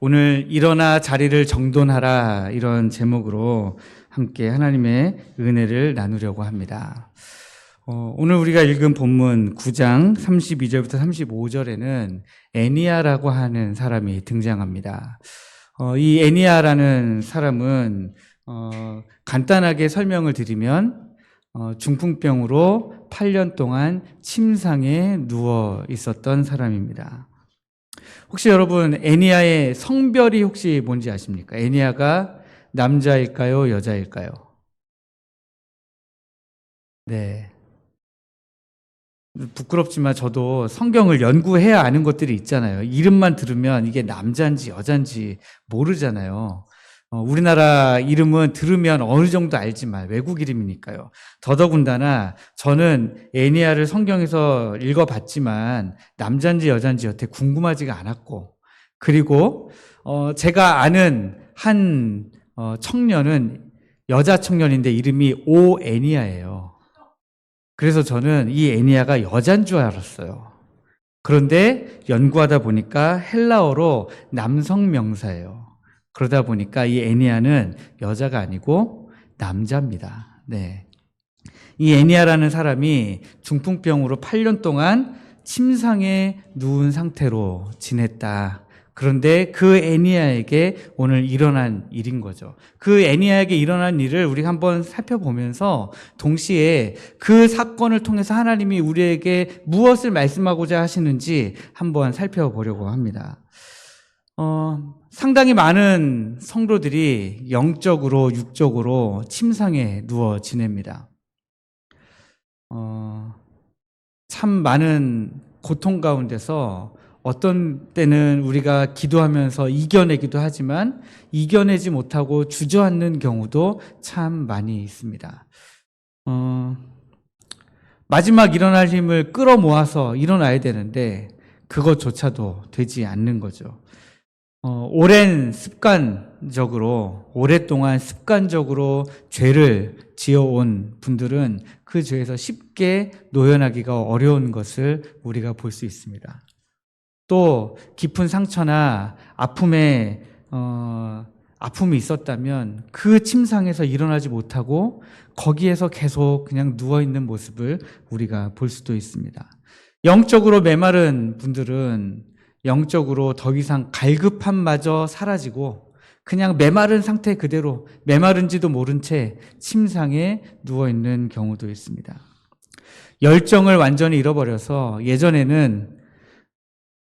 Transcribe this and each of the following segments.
오늘 일어나 자리를 정돈하라 이런 제목으로 함께 하나님의 은혜를 나누려고 합니다. 오늘 우리가 읽은 본문 9장 32절부터 35절에는 애니야라고 하는 사람이 등장합니다. 이 애니야라는 사람은 간단하게 설명을 드리면 중풍병으로 8년 동안 침상에 누워 있었던 사람입니다. 혹시 여러분 애니야의 성별이 혹시 뭔지 아십니까? 애니야가 남자일까요? 여자일까요? 네. 부끄럽지만 저도 성경을 연구해야 아는 것들이 있잖아요. 이름만 들으면 이게 남자인지 여자인지 모르잖아요. 우리나라 이름은 들으면 어느 정도 알지만 외국 이름이니까요. 더더군다나 저는 애니야를 성경에서 읽어봤지만 남자인지 여자인지 여태 궁금하지가 않았고, 그리고 제가 아는 한 청년은 여자 청년인데 이름이 오애니야예요. 그래서 저는 이 애니야가 여자인 줄 알았어요. 그런데 연구하다 보니까 헬라어로 남성 명사예요. 그러다 보니까 이 애니야는 여자가 아니고 남자입니다. 네. 이 애니야라는 사람이 중풍병으로 8년 동안 침상에 누운 상태로 지냈다. 그런데 그 애니야에게 오늘 일어난 일인 거죠. 그 애니야에게 일어난 일을 우리가 한번 살펴보면서 동시에 그 사건을 통해서 하나님이 우리에게 무엇을 말씀하고자 하시는지 한번 살펴보려고 합니다. 상당히 많은 성도들이 영적으로, 육적으로 침상에 누워 지냅니다. 참 많은 고통 가운데서 어떤 때는 우리가 기도하면서 이겨내기도 하지만 이겨내지 못하고 주저앉는 경우도 참 많이 있습니다. 마지막 일어날 힘을 끌어모아서 일어나야 되는데 그것조차도 되지 않는 거죠. 오랜 습관적으로, 오랫동안 습관적으로 죄를 지어온 분들은 그 죄에서 쉽게 노연하기가 어려운 것을 우리가 볼 수 있습니다. 또 깊은 상처나 아픔이 있었다면 그 침상에서 일어나지 못하고 거기에서 계속 그냥 누워있는 모습을 우리가 볼 수도 있습니다. 영적으로 메마른 분들은 영적으로 더 이상 갈급함마저 사라지고 그냥 메마른 상태 그대로 메마른지도 모른 채 침상에 누워있는 경우도 있습니다. 열정을 완전히 잃어버려서 예전에는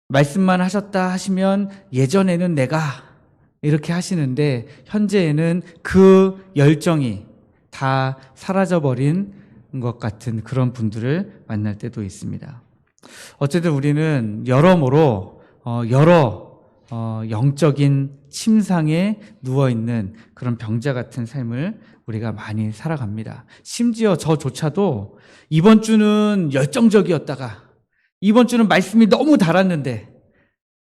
말씀만 하셨다 하시면 예전에는 내가 이렇게 하시는데 현재에는 그 열정이 다 사라져버린 것 같은 그런 분들을 만날 때도 있습니다. 어쨌든 우리는 여러모로 여러 영적인 침상에 누워있는 그런 병자 같은 삶을 우리가 많이 살아갑니다. 심지어 저조차도 이번 주는 열정적이었다가 이번 주는 말씀이 너무 달았는데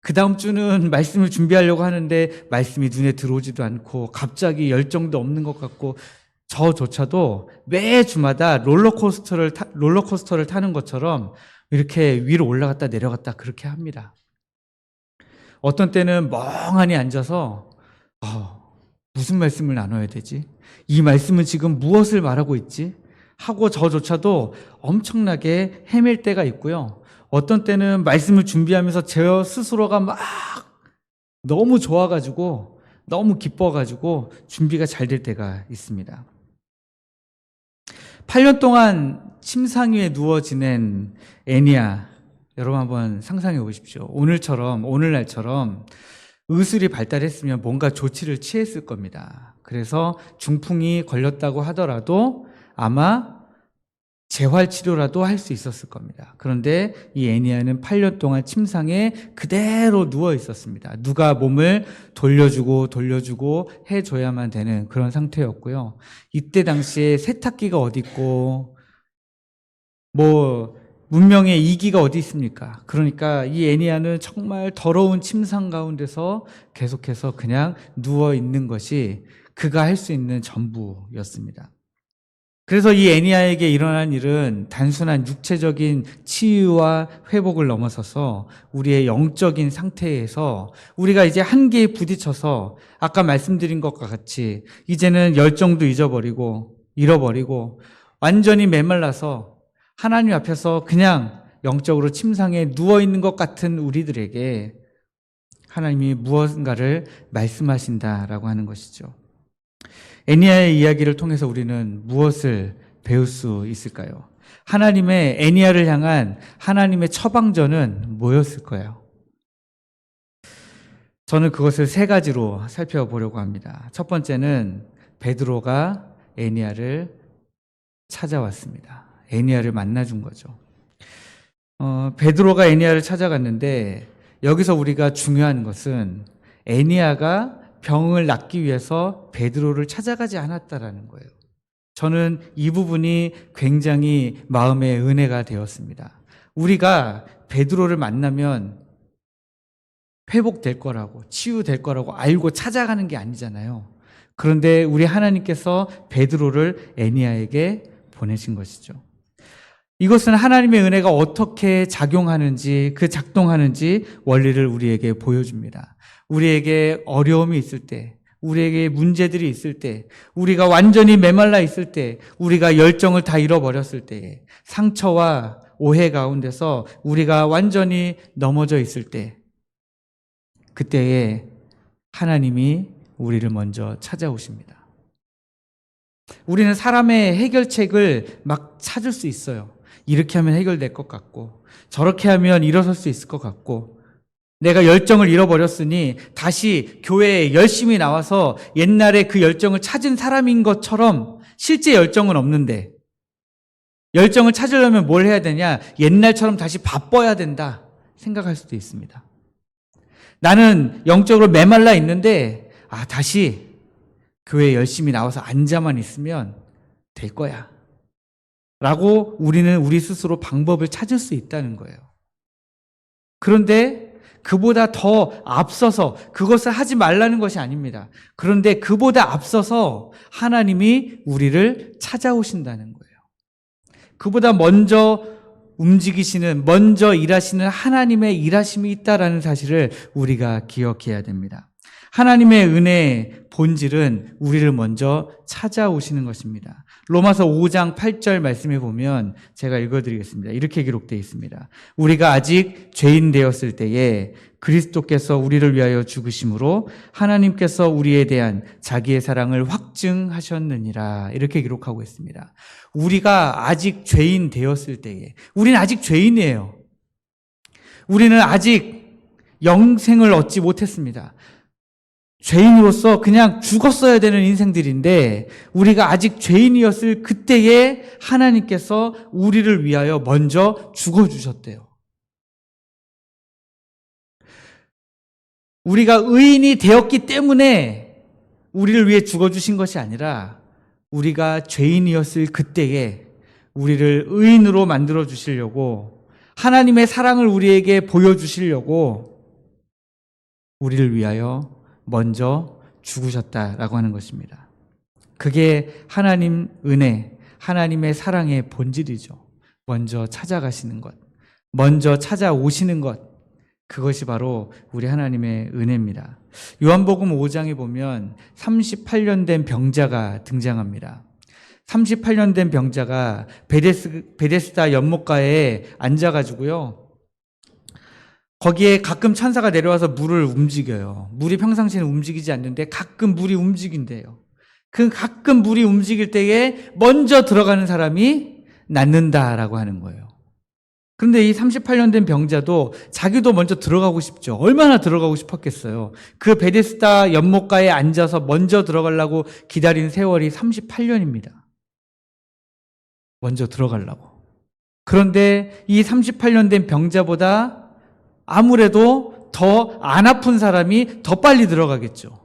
그 다음 주는 말씀을 준비하려고 하는데 말씀이 눈에 들어오지도 않고 갑자기 열정도 없는 것 같고 저조차도 매 주마다 롤러코스터를 타는 것처럼 이렇게 위로 올라갔다 내려갔다 그렇게 합니다. 어떤 때는 멍하니 앉아서 무슨 말씀을 나눠야 되지? 이 말씀은 지금 무엇을 말하고 있지? 하고 저조차도 엄청나게 헤맬 때가 있고요. 어떤 때는 말씀을 준비하면서 제 스스로가 막 너무 좋아가지고 너무 기뻐가지고 준비가 잘 될 때가 있습니다. 8년 동안 침상 위에 누워 지낸 애니야, 여러분 한번 상상해 보십시오. 오늘날처럼 의술이 발달했으면 뭔가 조치를 취했을 겁니다. 그래서 중풍이 걸렸다고 하더라도 아마 재활치료라도 할 수 있었을 겁니다. 그런데 이 애니야는 8년 동안 침상에 그대로 누워 있었습니다. 누가 몸을 돌려주고 해줘야만 되는 그런 상태였고요. 이때 당시에 세탁기가 어디 있고 문명의 이기가 어디 있습니까? 그러니까 이 애니야는 정말 더러운 침상 가운데서 계속해서 그냥 누워 있는 것이 그가 할 수 있는 전부였습니다. 그래서 이 애니야에게 일어난 일은 단순한 육체적인 치유와 회복을 넘어서서 우리의 영적인 상태에서 우리가 이제 한계에 부딪혀서 아까 말씀드린 것과 같이 이제는 열정도 잃어버리고 완전히 메말라서 하나님 앞에서 그냥 영적으로 침상에 누워있는 것 같은 우리들에게 하나님이 무언가를 말씀하신다라고 하는 것이죠. 애니야의 이야기를 통해서 우리는 무엇을 배울 수 있을까요? 하나님의 애니야를 향한 하나님의 처방전은 뭐였을까요? 저는 그것을 세 가지로 살펴보려고 합니다. 첫 번째는 베드로가 애니야를 찾아왔습니다. 애니야를 만나준 거죠. 베드로가 애니야를 찾아갔는데 여기서 우리가 중요한 것은 애니야가 병을 낫기 위해서 베드로를 찾아가지 않았다라는 거예요. 저는 이 부분이 굉장히 마음의 은혜가 되었습니다. 우리가 베드로를 만나면 회복될 거라고, 치유될 거라고 알고 찾아가는 게 아니잖아요. 그런데 우리 하나님께서 베드로를 애니야에게 보내신 것이죠. 이것은 하나님의 은혜가 어떻게 작용하는지, 그 작동하는지 원리를 우리에게 보여줍니다. 우리에게 어려움이 있을 때, 우리에게 문제들이 있을 때, 우리가 완전히 메말라 있을 때, 우리가 열정을 다 잃어버렸을 때, 상처와 오해 가운데서 우리가 완전히 넘어져 있을 때, 그때에 하나님이 우리를 먼저 찾아오십니다. 우리는 사람의 해결책을 막 찾을 수 있어요. 이렇게 하면 해결될 것 같고, 저렇게 하면 일어설 수 있을 것 같고, 내가 열정을 잃어버렸으니 다시 교회에 열심히 나와서 옛날에 그 열정을 찾은 사람인 것처럼 실제 열정은 없는데, 열정을 찾으려면 뭘 해야 되냐? 옛날처럼 다시 바빠야 된다 생각할 수도 있습니다. 나는 영적으로 메말라 있는데 다시 교회에 열심히 나와서 앉아만 있으면 될 거야 라고 우리는 우리 스스로 방법을 찾을 수 있다는 거예요. 그런데 그보다 더 앞서서, 그것을 하지 말라는 것이 아닙니다. 그런데 그보다 앞서서 하나님이 우리를 찾아오신다는 거예요. 그보다 먼저 움직이시는, 먼저 일하시는 하나님의 일하심이 있다라는 사실을 우리가 기억해야 됩니다. 하나님의 은혜의 본질은 우리를 먼저 찾아오시는 것입니다. 로마서 5장 8절 말씀에 보면 제가 읽어드리겠습니다. 이렇게 기록되어 있습니다. 우리가 아직 죄인 되었을 때에 그리스도께서 우리를 위하여 죽으심으로 하나님께서 우리에 대한 자기의 사랑을 확증하셨느니라. 이렇게 기록하고 있습니다. 우리가 아직 죄인 되었을 때에, 우리는 아직 죄인이에요. 우리는 아직 영생을 얻지 못했습니다. 죄인으로서 그냥 죽었어야 되는 인생들인데 우리가 아직 죄인이었을 그때에 하나님께서 우리를 위하여 먼저 죽어주셨대요. 우리가 의인이 되었기 때문에 우리를 위해 죽어주신 것이 아니라 우리가 죄인이었을 그때에 우리를 의인으로 만들어 주시려고, 하나님의 사랑을 우리에게 보여주시려고 우리를 위하여 먼저 죽으셨다라고 하는 것입니다. 그게 하나님 은혜, 하나님의 사랑의 본질이죠. 먼저 찾아가시는 것, 먼저 찾아오시는 것, 그것이 바로 우리 하나님의 은혜입니다. 요한복음 5장에 보면 38년 된 병자가 등장합니다. 38년 된 병자가 베데스다 연못가에 앉아가지고요, 거기에 가끔 천사가 내려와서 물을 움직여요. 물이 평상시에는 움직이지 않는데 가끔 물이 움직인대요. 그 가끔 물이 움직일 때에 먼저 들어가는 사람이 낫는다라고 하는 거예요. 그런데 이 38년 된 병자도 자기도 먼저 들어가고 싶죠. 얼마나 들어가고 싶었겠어요. 그 베데스다 연못가에 앉아서 먼저 들어가려고 기다린 세월이 38년입니다. 먼저 들어가려고. 그런데 이 38년 된 병자보다 아무래도 더 안 아픈 사람이 더 빨리 들어가겠죠.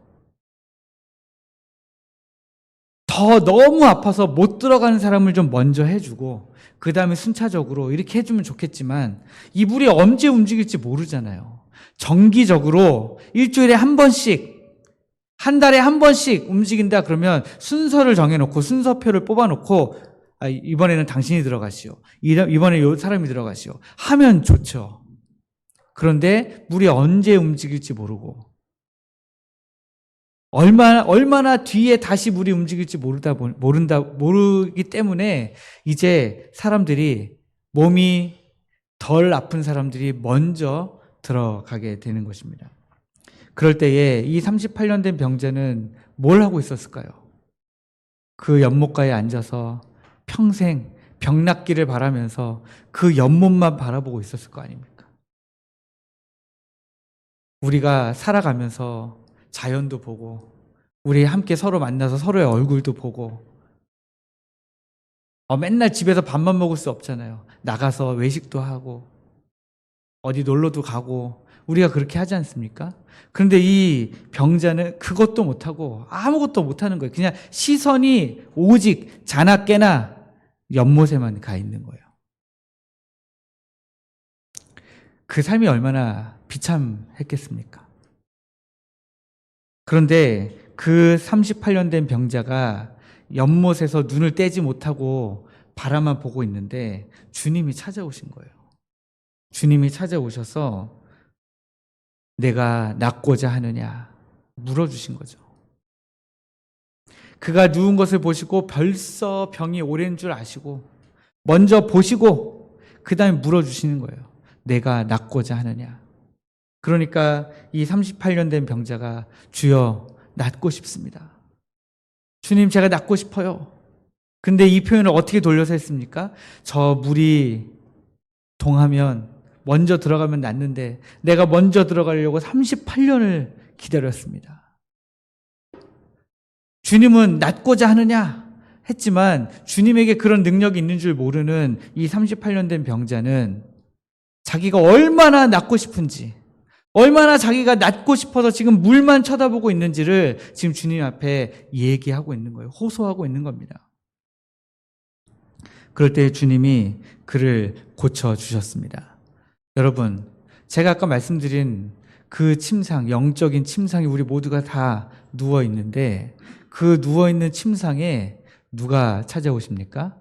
더 너무 아파서 못 들어가는 사람을 좀 먼저 해주고 그 다음에 순차적으로 이렇게 해주면 좋겠지만 이 물이 언제 움직일지 모르잖아요. 정기적으로 일주일에 한 번씩, 한 달에 한 번씩 움직인다 그러면 순서를 정해놓고 순서표를 뽑아놓고 이번에는 당신이 들어가시오. 이번에 요 사람이 들어가시오. 하면 좋죠. 그런데 물이 언제 움직일지 모르고 얼마나 뒤에 다시 물이 움직일지 모르기 때문에 이제 사람들이 몸이 덜 아픈 사람들이 먼저 들어가게 되는 것입니다. 그럴 때에 이 38년 된 병자는 뭘 하고 있었을까요? 그 연못가에 앉아서 평생 병 낫기를 바라면서 그 연못만 바라보고 있었을 거 아닙니까? 우리가 살아가면서 자연도 보고 우리 함께 서로 만나서 서로의 얼굴도 보고 맨날 집에서 밥만 먹을 수 없잖아요. 나가서 외식도 하고 어디 놀러도 가고 우리가 그렇게 하지 않습니까? 그런데 이 병자는 그것도 못하고 아무것도 못하는 거예요. 그냥 시선이 오직 자나 깨나 연못에만 가 있는 거예요. 그 삶이 얼마나 비참했겠습니까? 그런데 그 38년 된 병자가 연못에서 눈을 떼지 못하고 바라만 보고 있는데 주님이 찾아오신 거예요. 주님이 찾아오셔서 내가 낫고자 하느냐 물어주신 거죠. 그가 누운 것을 보시고 벌써 병이 오랜 줄 아시고 먼저 보시고 그 다음에 물어주시는 거예요. 내가 낫고자 하느냐. 그러니까 이 38년 된 병자가 주여 낫고 싶습니다. 주님 제가 낫고 싶어요. 근데 이 표현을 어떻게 돌려서 했습니까? 저 물이 동하면 먼저 들어가면 낫는데 내가 먼저 들어가려고 38년을 기다렸습니다. 주님은 낫고자 하느냐 했지만 주님에게 그런 능력이 있는 줄 모르는 이 38년 된 병자는 자기가 얼마나 낫고 싶은지, 얼마나 자기가 낫고 싶어서 지금 물만 쳐다보고 있는지를 지금 주님 앞에 얘기하고 있는 거예요. 호소하고 있는 겁니다. 그럴 때 주님이 그를 고쳐주셨습니다. 여러분, 제가 아까 말씀드린 그 침상, 영적인 침상에 우리 모두가 다 누워 있는데 그 누워 있는 침상에 누가 찾아오십니까?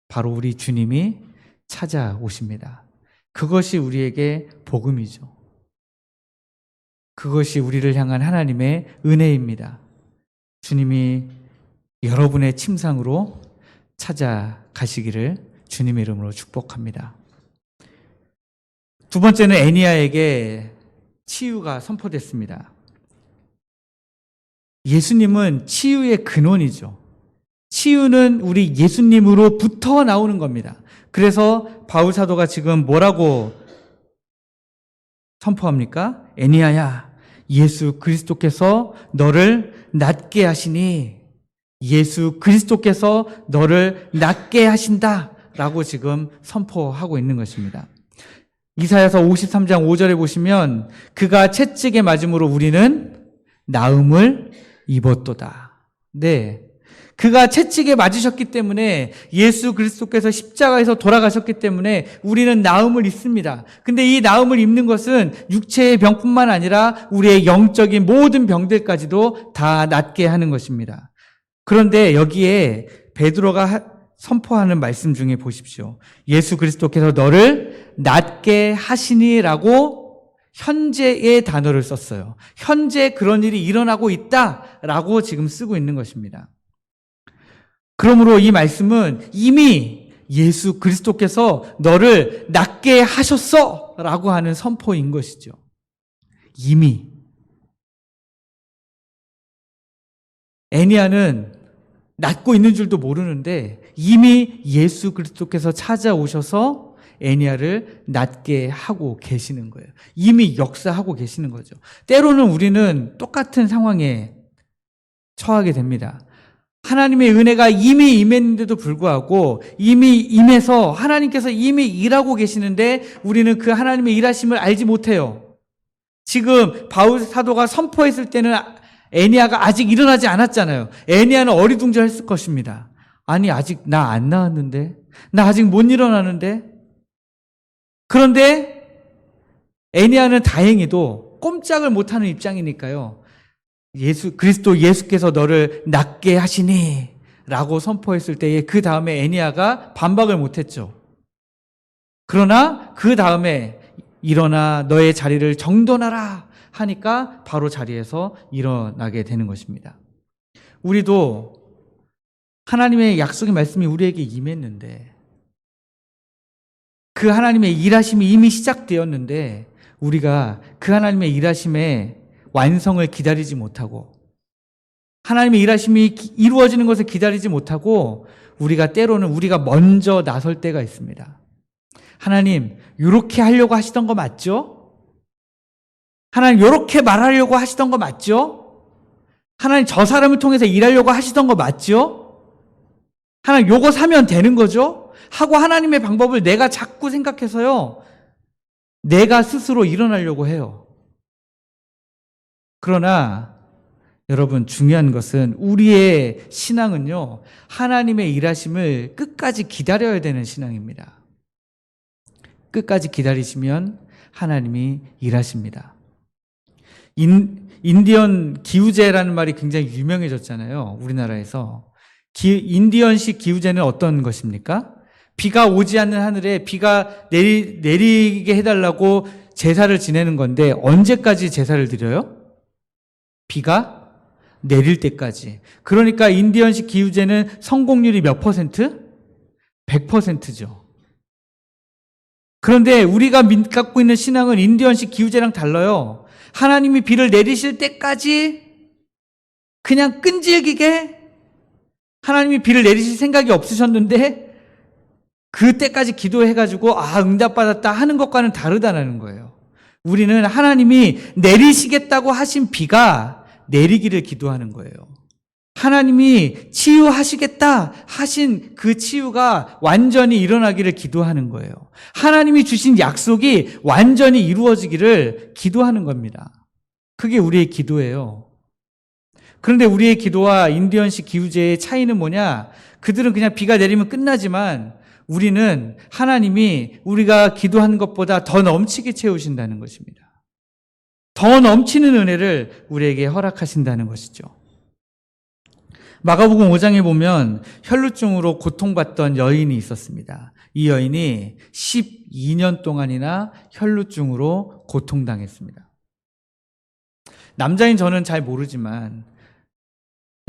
바로 우리 주님이 찾아오십니다. 그것이 우리에게 복음이죠. 그것이 우리를 향한 하나님의 은혜입니다. 주님이 여러분의 침상으로 찾아가시기를 주님의 이름으로 축복합니다. 두 번째는 애니야에게 치유가 선포됐습니다. 예수님은 치유의 근원이죠. 치유는 우리 예수님으로부터 나오는 겁니다. 그래서 바울 사도가 지금 뭐라고 선포합니까? 애니야야, 예수 그리스도께서 너를 낫게 하시니 예수 그리스도께서 너를 낫게 하신다 라고 지금 선포하고 있는 것입니다. 이사야서 53장 5절에 보시면 그가 채찍에 맞음으로 우리는 나음을 입었도다. 네, 그가 채찍에 맞으셨기 때문에 예수 그리스도께서 십자가에서 돌아가셨기 때문에 우리는 나음을 입습니다. 근데 이 나음을 입는 것은 육체의 병뿐만 아니라 우리의 영적인 모든 병들까지도 다 낫게 하는 것입니다. 그런데 여기에 베드로가 선포하는 말씀 중에 보십시오. 예수 그리스도께서 너를 낫게 하시니라고 현재의 단어를 썼어요. 현재 그런 일이 일어나고 있다라고 지금 쓰고 있는 것입니다. 그러므로 이 말씀은 이미 예수 그리스도께서 너를 낫게 하셨어 라고 하는 선포인 것이죠. 이미. 애니야는 낫고 있는 줄도 모르는데 이미 예수 그리스도께서 찾아오셔서 애니야를 낫게 하고 계시는 거예요. 이미 역사하고 계시는 거죠. 때로는 우리는 똑같은 상황에 처하게 됩니다. 하나님의 은혜가 이미 임했는데도 불구하고 이미 임해서 하나님께서 이미 일하고 계시는데 우리는 그 하나님의 일하심을 알지 못해요. 지금 바울 사도가 선포했을 때는 애니야가 아직 일어나지 않았잖아요. 애니야는 어리둥절했을 것입니다. 아니 아직 나 안 나왔는데, 나 아직 못 일어나는데. 그런데 애니야는 다행히도 꼼짝을 못하는 입장이니까요. 예수께서 너를 낫게 하시니 라고 선포했을 때에 그 다음에 애니야가 반박을 못했죠. 그러나 그 다음에 일어나 너의 자리를 정돈하라 하니까 바로 자리에서 일어나게 되는 것입니다. 우리도 하나님의 약속의 말씀이 우리에게 임했는데, 그 하나님의 일하심이 이미 시작되었는데 우리가 그 하나님의 일하심의 완성을 기다리지 못하고, 하나님의 일하심이 이루어지는 것을 기다리지 못하고 우리가 때로는 우리가 먼저 나설 때가 있습니다. 하나님, 이렇게 하려고 하시던 거 맞죠? 하나님, 이렇게 말하려고 하시던 거 맞죠? 하나님, 저 사람을 통해서 일하려고 하시던 거 맞죠? 하나님, 요거 사면 되는 거죠? 하고 하나님의 방법을 내가 자꾸 생각해서요, 내가 스스로 일어나려고 해요. 그러나 여러분, 중요한 것은 우리의 신앙은요, 하나님의 일하심을 끝까지 기다려야 되는 신앙입니다. 끝까지 기다리시면 하나님이 일하십니다. 인디언 기우제라는 말이 굉장히 유명해졌잖아요, 우리나라에서. 인디언식 기우제는 어떤 것입니까? 비가 오지 않는 하늘에 비가 내리게 해달라고 제사를 지내는 건데, 언제까지 제사를 드려요? 비가 내릴 때까지. 그러니까 인디언식 기우제는 성공률이 몇 퍼센트? 100%죠. 그런데 우리가 갖고 있는 신앙은 인디언식 기우제랑 달라요. 하나님이 비를 내리실 때까지 그냥 끈질기게, 하나님이 비를 내리실 생각이 없으셨는데 그때까지 기도해가지고 응답받았다 하는 것과는 다르다는 거예요. 우리는 하나님이 내리시겠다고 하신 비가 내리기를 기도하는 거예요. 하나님이 치유하시겠다 하신 그 치유가 완전히 일어나기를 기도하는 거예요. 하나님이 주신 약속이 완전히 이루어지기를 기도하는 겁니다. 그게 우리의 기도예요. 그런데 우리의 기도와 인디언식 기우제의 차이는 뭐냐? 그들은 그냥 비가 내리면 끝나지만 우리는 하나님이 우리가 기도하는 것보다 더 넘치게 채우신다는 것입니다. 더 넘치는 은혜를 우리에게 허락하신다는 것이죠. 마가복음 5장에 보면 혈루증으로 고통받던 여인이 있었습니다. 이 여인이 12년 동안이나 혈루증으로 고통당했습니다. 남자인 저는 잘 모르지만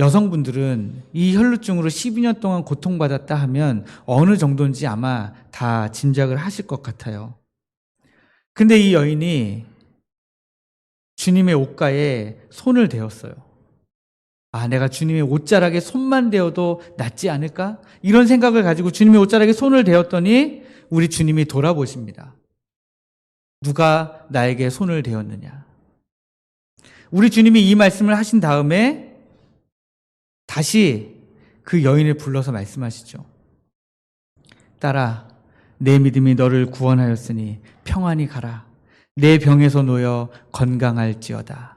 여성분들은 이 혈루증으로 12년 동안 고통받았다 하면 어느 정도인지 아마 다 짐작을 하실 것 같아요. 근데 이 여인이 주님의 옷가에 손을 대었어요. 내가 주님의 옷자락에 손만 대어도 낫지 않을까? 이런 생각을 가지고 주님의 옷자락에 손을 대었더니 우리 주님이 돌아보십니다. 누가 나에게 손을 대었느냐? 우리 주님이 이 말씀을 하신 다음에 다시 그 여인을 불러서 말씀하시죠. 딸아, 내 믿음이 너를 구원하였으니 평안히 가라. 내 병에서 놓여 건강할지어다.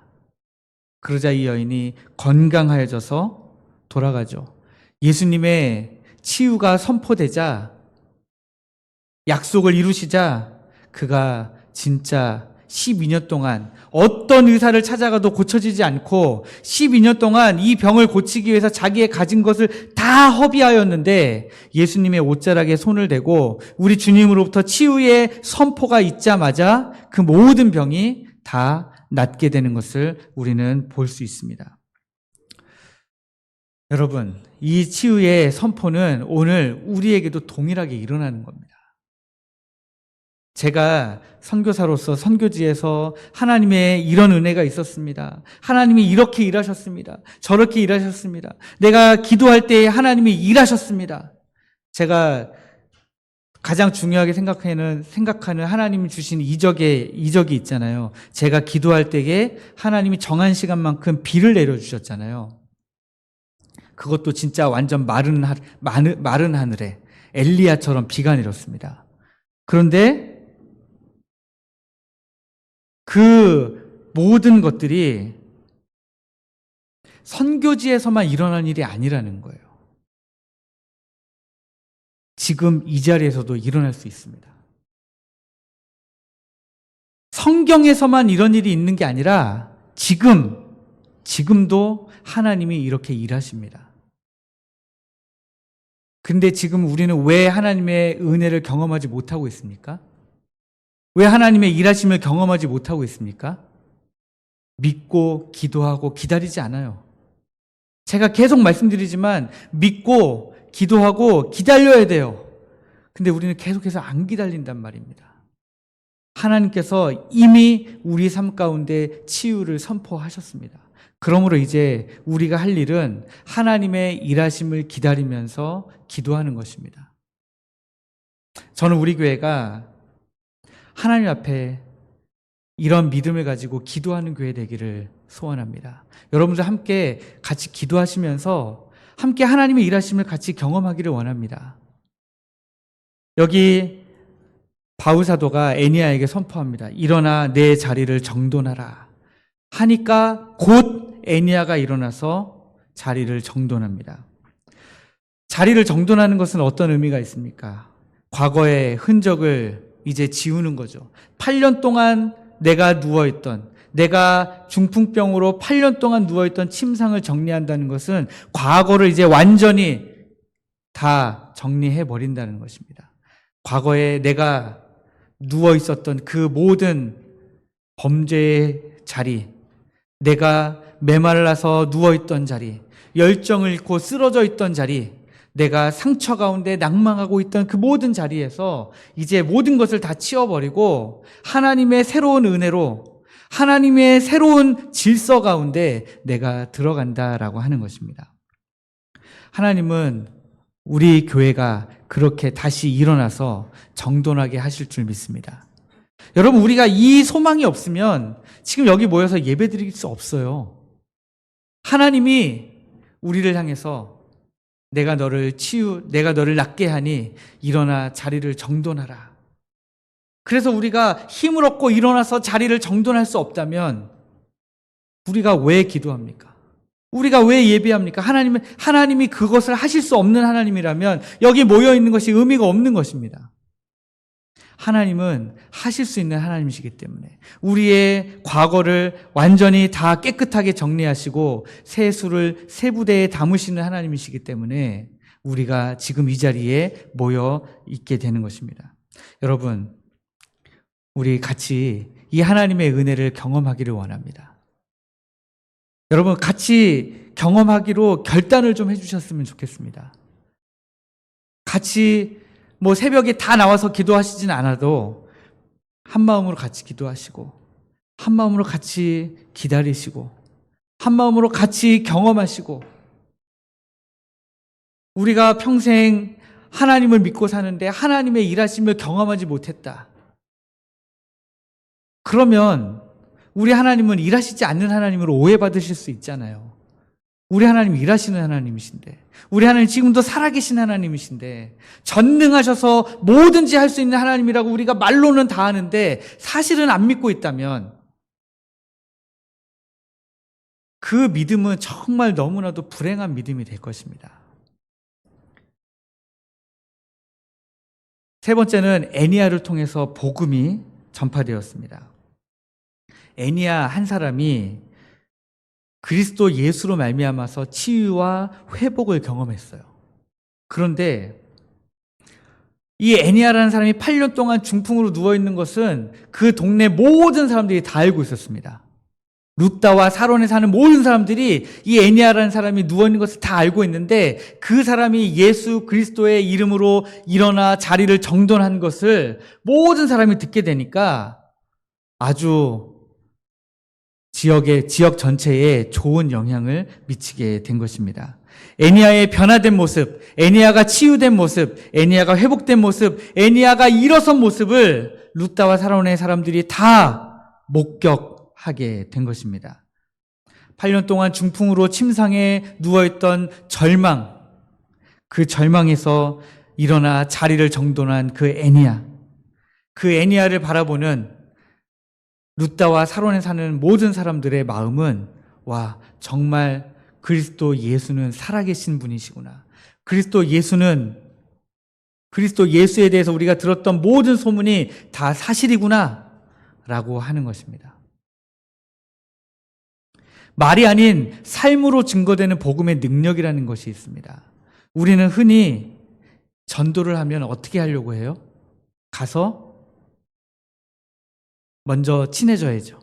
그러자 이 여인이 건강하여져서 돌아가죠. 예수님의 치유가 선포되자, 약속을 이루시자 그가 진짜 12년 동안 어떤 의사를 찾아가도 고쳐지지 않고 12년 동안 이 병을 고치기 위해서 자기의 가진 것을 다 허비하였는데 예수님의 옷자락에 손을 대고 우리 주님으로부터 치유의 선포가 있자마자 그 모든 병이 다 낫게 되는 것을 우리는 볼 수 있습니다. 여러분, 이 치유의 선포는 오늘 우리에게도 동일하게 일어나는 겁니다. 제가 선교사로서 선교지에서 하나님의 이런 은혜가 있었습니다. 하나님이 이렇게 일하셨습니다. 저렇게 일하셨습니다. 내가 기도할 때 하나님이 일하셨습니다. 제가 가장 중요하게 생각하는 하나님이 주신 이적이 있잖아요. 제가 기도할 때에 하나님이 정한 시간만큼 비를 내려주셨잖아요. 그것도 진짜 완전 마른 하늘에 엘리야처럼 비가 내렸습니다. 그런데 그 모든 것들이 선교지에서만 일어난 일이 아니라는 거예요. 지금 이 자리에서도 일어날 수 있습니다. 성경에서만 이런 일이 있는 게 아니라 지금도 하나님이 이렇게 일하십니다. 근데 지금 우리는 왜 하나님의 은혜를 경험하지 못하고 있습니까? 왜 하나님의 일하심을 경험하지 못하고 있습니까? 믿고 기도하고 기다리지 않아요. 제가 계속 말씀드리지만 믿고 기도하고 기다려야 돼요. 근데 우리는 계속해서 안 기다린단 말입니다. 하나님께서 이미 우리 삶 가운데 치유를 선포하셨습니다. 그러므로 이제 우리가 할 일은 하나님의 일하심을 기다리면서 기도하는 것입니다. 저는 우리 교회가 하나님 앞에 이런 믿음을 가지고 기도하는 교회 되기를 소원합니다. 여러분들 함께 같이 기도하시면서 함께 하나님의 일하심을 같이 경험하기를 원합니다. 여기 바울 사도가 애니야에게 선포합니다. 일어나 내 자리를 정돈하라 하니까 곧 애니야가 일어나서 자리를 정돈합니다. 자리를 정돈하는 것은 어떤 의미가 있습니까? 과거의 흔적을 이제 지우는 거죠. 8년 동안 내가 누워있던, 내가 중풍병으로 8년 동안 누워있던 침상을 정리한다는 것은 과거를 이제 완전히 다 정리해버린다는 것입니다. 과거에 내가 누워있었던 그 모든 범죄의 자리, 내가 메말라서 누워있던 자리, 열정을 잃고 쓰러져 있던 자리, 내가 상처 가운데 낭망하고 있던 그 모든 자리에서 이제 모든 것을 다 치워버리고 하나님의 새로운 은혜로 하나님의 새로운 질서 가운데 내가 들어간다라고 하는 것입니다. 하나님은 우리 교회가 그렇게 다시 일어나서 정돈하게 하실 줄 믿습니다. 여러분, 우리가 이 소망이 없으면 지금 여기 모여서 예배 드릴 수 없어요. 하나님이 우리를 향해서 내가 너를 낫게 하니 일어나 자리를 정돈하라. 그래서 우리가 힘을 얻고 일어나서 자리를 정돈할 수 없다면 우리가 왜 기도합니까? 우리가 왜 예배합니까? 하나님이 그것을 하실 수 없는 하나님이라면 여기 모여 있는 것이 의미가 없는 것입니다. 하나님은 하실 수 있는 하나님이시기 때문에 우리의 과거를 완전히 다 깨끗하게 정리하시고 새 수를 새 부대에 담으시는 하나님이시기 때문에 우리가 지금 이 자리에 모여 있게 되는 것입니다. 여러분, 우리 같이 이 하나님의 은혜를 경험하기를 원합니다. 여러분, 같이 경험하기로 결단을 좀 해주셨으면 좋겠습니다. 같이 새벽에 다 나와서 기도하시진 않아도 한 마음으로 같이 기도하시고 한 마음으로 같이 기다리시고 한 마음으로 같이 경험하시고 우리가 평생 하나님을 믿고 사는데 하나님의 일하심을 경험하지 못했다. 그러면 우리 하나님은 일하시지 않는 하나님으로 오해받으실 수 있잖아요. 우리 하나님 일하시는 하나님이신데, 우리 하나님 지금도 살아계신 하나님이신데, 전능하셔서 뭐든지 할 수 있는 하나님이라고 우리가 말로는 다 하는데 사실은 안 믿고 있다면 그 믿음은 정말 너무나도 불행한 믿음이 될 것입니다. 세 번째는 애니야를 통해서 복음이 전파되었습니다. 애니야 한 사람이 그리스도 예수로 말미암아서 치유와 회복을 경험했어요. 그런데 이 애니야라는 사람이 8년 동안 중풍으로 누워있는 것은 그 동네 모든 사람들이 다 알고 있었습니다. 룻다와 사론에 사는 모든 사람들이 이 애니야라는 사람이 누워있는 것을 다 알고 있는데 그 사람이 예수 그리스도의 이름으로 일어나 자리를 정돈한 것을 모든 사람이 듣게 되니까 아주 지역 전체에 좋은 영향을 미치게 된 것입니다. 애니야의 변화된 모습, 애니야가 치유된 모습, 애니야가 회복된 모습, 애니야가 일어선 모습을 룻다와 사론의 사람들이 다 목격하게 된 것입니다. 8년 동안 중풍으로 침상에 누워있던 절망, 그 절망에서 일어나 자리를 정돈한 그 애니야를 바라보는 룻다와 사론에 사는 모든 사람들의 마음은 와, 정말 그리스도 예수는 살아계신 분이시구나. 그리스도 예수에 대해서 우리가 들었던 모든 소문이 다 사실이구나 라고 하는 것입니다. 말이 아닌 삶으로 증거되는 복음의 능력이라는 것이 있습니다. 우리는 흔히 전도를 하면 어떻게 하려고 해요? 가서 먼저 친해져야죠.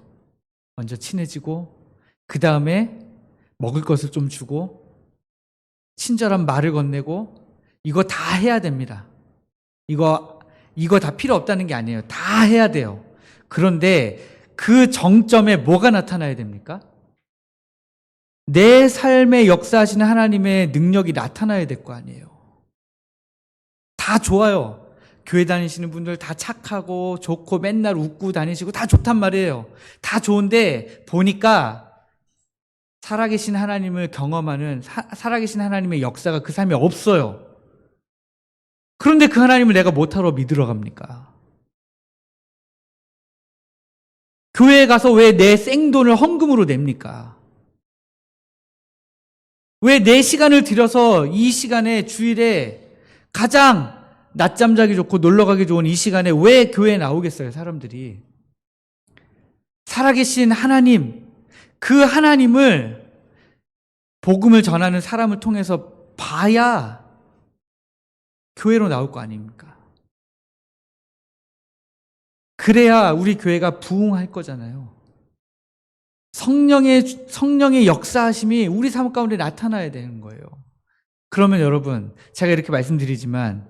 먼저 친해지고 그 다음에 먹을 것을 좀 주고 친절한 말을 건네고 이거 다 해야 됩니다. 이거 다 필요 없다는 게 아니에요. 다 해야 돼요. 그런데 그 정점에 뭐가 나타나야 됩니까? 내 삶에 역사하시는 하나님의 능력이 나타나야 될 거 아니에요. 다 좋아요. 교회 다니시는 분들 다 착하고 좋고 맨날 웃고 다니시고 다 좋단 말이에요. 다 좋은데 보니까 살아계신 하나님을 경험하는 살아계신 하나님의 역사가 그 삶에 없어요. 그런데 그 하나님을 내가 못하러 믿으러 갑니까? 교회에 가서 왜 내 생돈을 헌금으로 냅니까? 왜 내 시간을 들여서 이 시간에 주일에 가장 낮잠 자기 좋고 놀러 가기 좋은 이 시간에 왜 교회에 나오겠어요, 사람들이? 살아계신 하나님, 그 하나님을 복음을 전하는 사람을 통해서 봐야 교회로 나올 거 아닙니까? 그래야 우리 교회가 부흥할 거잖아요. 성령의 역사하심이 우리 삶 가운데 나타나야 되는 거예요. 그러면 여러분, 제가 이렇게 말씀드리지만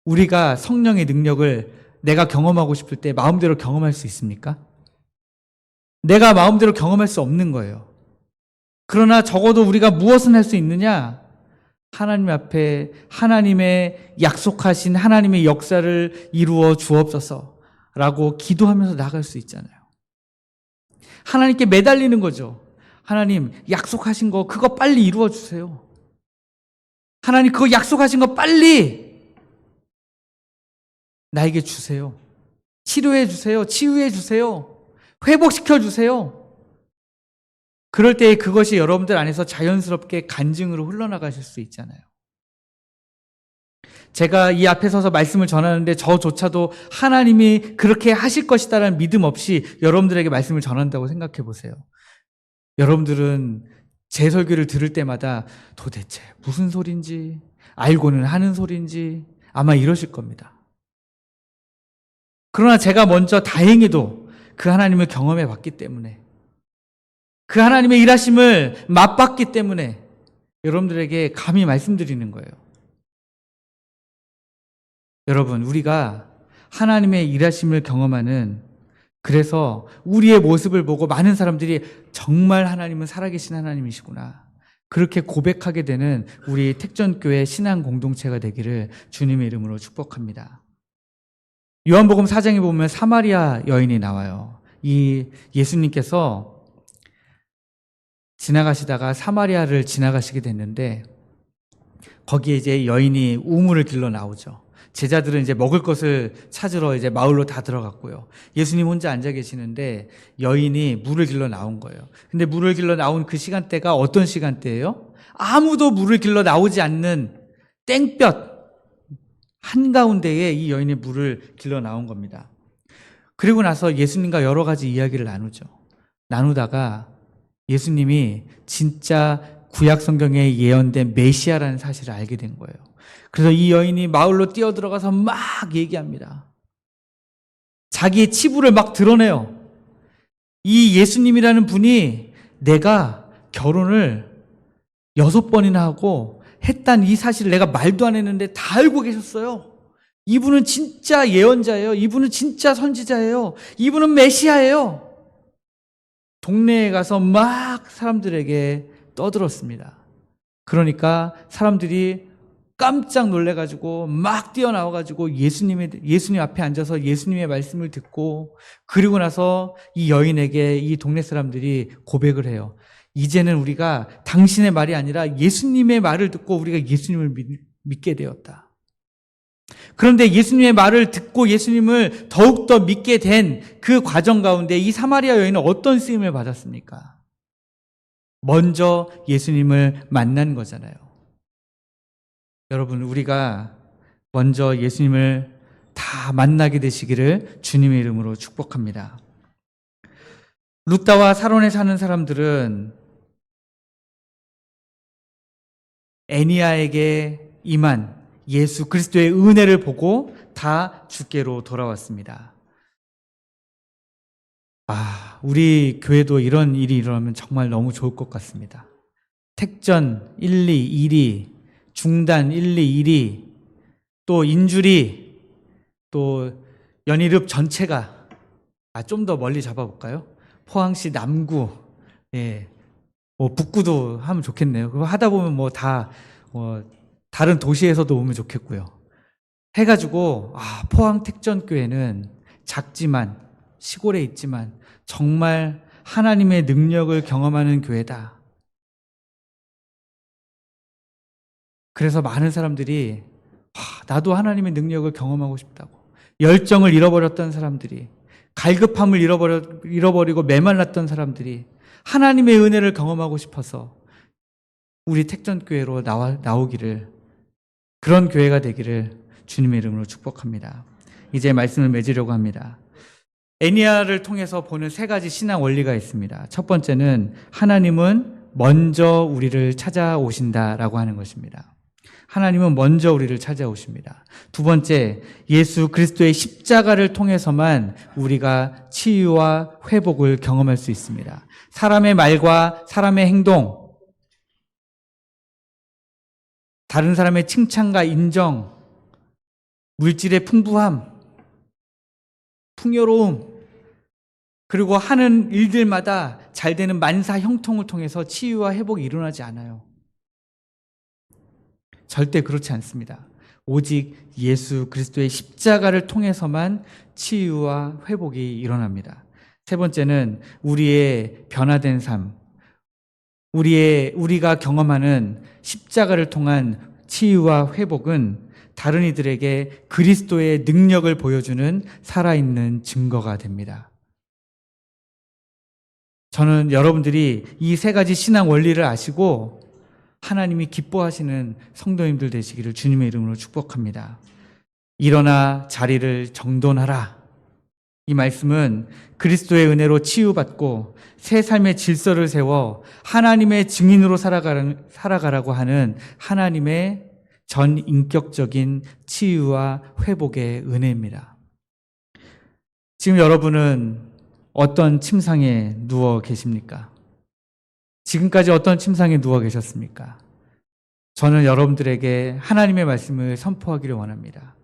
우리가 성령의 능력을 내가 경험하고 싶을 때 마음대로 경험할 수 있습니까? 내가 마음대로 경험할 수 없는 거예요. 그러나 적어도 우리가 무엇은 할 수 있느냐? 하나님 앞에 하나님의 약속하신 하나님의 역사를 이루어 주옵소서라고 기도하면서 나갈 수 있잖아요. 하나님께 매달리는 거죠. 하나님, 약속하신 거 그거 빨리 이루어 주세요. 하나님, 그거 약속하신 거 빨리 나에게 주세요. 치료해 주세요. 치유해 주세요. 회복시켜 주세요. 그럴 때 그것이 여러분들 안에서 자연스럽게 간증으로 흘러나가실 수 있잖아요. 제가 이 앞에 서서 말씀을 전하는데 저조차도 하나님이 그렇게 하실 것이다라는 믿음 없이 여러분들에게 말씀을 전한다고 생각해 보세요. 여러분들은 제 설교를 들을 때마다 도대체 무슨 소린지 알고는 하는 소린지 아마 이러실 겁니다. 그러나 제가 먼저 다행히도 그 하나님을 경험해 봤기 때문에 그 하나님의 일하심을 맛봤기 때문에 여러분들에게 감히 말씀드리는 거예요. 여러분, 우리가 하나님의 일하심을 경험하는, 그래서 우리의 모습을 보고 많은 사람들이 정말 하나님은 살아계신 하나님이시구나, 그렇게 고백하게 되는 우리 택전교회 신앙 공동체가 되기를 주님의 이름으로 축복합니다. 요한복음 4장에 보면 사마리아 여인이 나와요. 이 예수님께서 지나가시다가 사마리아를 지나가시게 됐는데 거기에 이제 여인이 우물을 길러 나오죠. 제자들은 이제 먹을 것을 찾으러 이제 마을로 다 들어갔고요. 예수님 혼자 앉아 계시는데 여인이 물을 길러 나온 거예요. 근데 물을 길러 나온 그 시간대가 어떤 시간대예요? 아무도 물을 길러 나오지 않는 땡볕 한가운데에 이 여인이 물을 길러 나온 겁니다. 그리고 나서 예수님과 여러 가지 이야기를 나누죠. 나누다가 예수님이 진짜 구약 성경에 예언된 메시아라는 사실을 알게 된 거예요. 그래서 이 여인이 마을로 뛰어들어가서 막 얘기합니다. 자기의 치부를 막 드러내요. 이 예수님이라는 분이 내가 결혼을 6번이나 하고 했단 이 사실을 내가 말도 안 했는데 다 알고 계셨어요. 이분은 진짜 예언자예요. 이분은 진짜 선지자예요. 이분은 메시아예요. 동네에 가서 막 사람들에게 떠들었습니다. 그러니까 사람들이 깜짝 놀래가지고 막 뛰어나와가지고 예수님 앞에 앉아서 예수님의 말씀을 듣고, 그리고 나서 이 여인에게 이 동네 사람들이 고백을 해요. 이제는 우리가 당신의 말이 아니라 예수님의 말을 듣고 우리가 예수님을 믿게 되었다. 그런데 예수님의 말을 듣고 예수님을 더욱더 믿게 된 그 과정 가운데 이 사마리아 여인은 어떤 쓰임을 받았습니까? 먼저 예수님을 만난 거잖아요. 여러분, 우리가 먼저 예수님을 다 만나게 되시기를 주님의 이름으로 축복합니다. 룻다와 사론에 사는 사람들은 애니야에게 임한 예수 그리스도의 은혜를 보고 다 주께로 돌아왔습니다. 우리 교회도 이런 일이 일어나면 정말 너무 좋을 것 같습니다. 택전 1, 2, 1위, 중단 1, 2, 1위, 또 인주리, 또 연희읍 전체가 좀 더 멀리 잡아볼까요? 포항시 남구, 북구도 하면 좋겠네요. 그거 하다 보면 다 다른 도시에서도 오면 좋겠고요. 해가지고 포항 택전교회는 작지만 시골에 있지만 정말 하나님의 능력을 경험하는 교회다. 그래서 많은 사람들이 나도 하나님의 능력을 경험하고 싶다고, 열정을 잃어버렸던 사람들이, 갈급함을 잃어버리고 메말랐던 사람들이 하나님의 은혜를 경험하고 싶어서 우리 택전교회로 나오기를, 그런 교회가 되기를 주님의 이름으로 축복합니다. 이제 말씀을 맺으려고 합니다. 애니야를 통해서 보는 세 가지 신앙 원리가 있습니다. 첫 번째는 하나님은 먼저 우리를 찾아오신다라고 하는 것입니다. 하나님은 먼저 우리를 찾아오십니다. 두 번째, 예수 그리스도의 십자가를 통해서만 우리가 치유와 회복을 경험할 수 있습니다. 사람의 말과 사람의 행동, 다른 사람의 칭찬과 인정, 물질의 풍부함, 풍요로움, 그리고 하는 일들마다 잘 되는 만사 형통을 통해서 치유와 회복이 일어나지 않아요. 절대 그렇지 않습니다. 오직 예수 그리스도의 십자가를 통해서만 치유와 회복이 일어납니다. 세 번째는 우리의 변화된 삶, 우리가 경험하는 십자가를 통한 치유와 회복은 다른 이들에게 그리스도의 능력을 보여주는 살아있는 증거가 됩니다. 저는 여러분들이 이 세 가지 신앙 원리를 아시고 하나님이 기뻐하시는 성도님들 되시기를 주님의 이름으로 축복합니다. 일어나 자리를 정돈하라. 이 말씀은 그리스도의 은혜로 치유받고 새 삶의 질서를 세워 하나님의 증인으로 살아가라고 하는 하나님의 전 인격적인 치유와 회복의 은혜입니다. 지금 여러분은 어떤 침상에 누워 계십니까? 지금까지 어떤 침상에 누워 계셨습니까? 저는 여러분들에게 하나님의 말씀을 선포하기를 원합니다.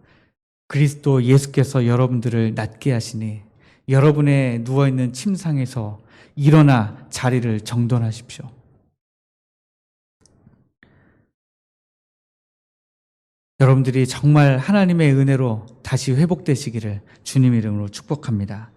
그리스도 예수께서 여러분들을 낫게 하시니 여러분의 누워있는 침상에서 일어나 자리를 정돈하십시오. 여러분들이 정말 하나님의 은혜로 다시 회복되시기를 주님의 이름으로 축복합니다.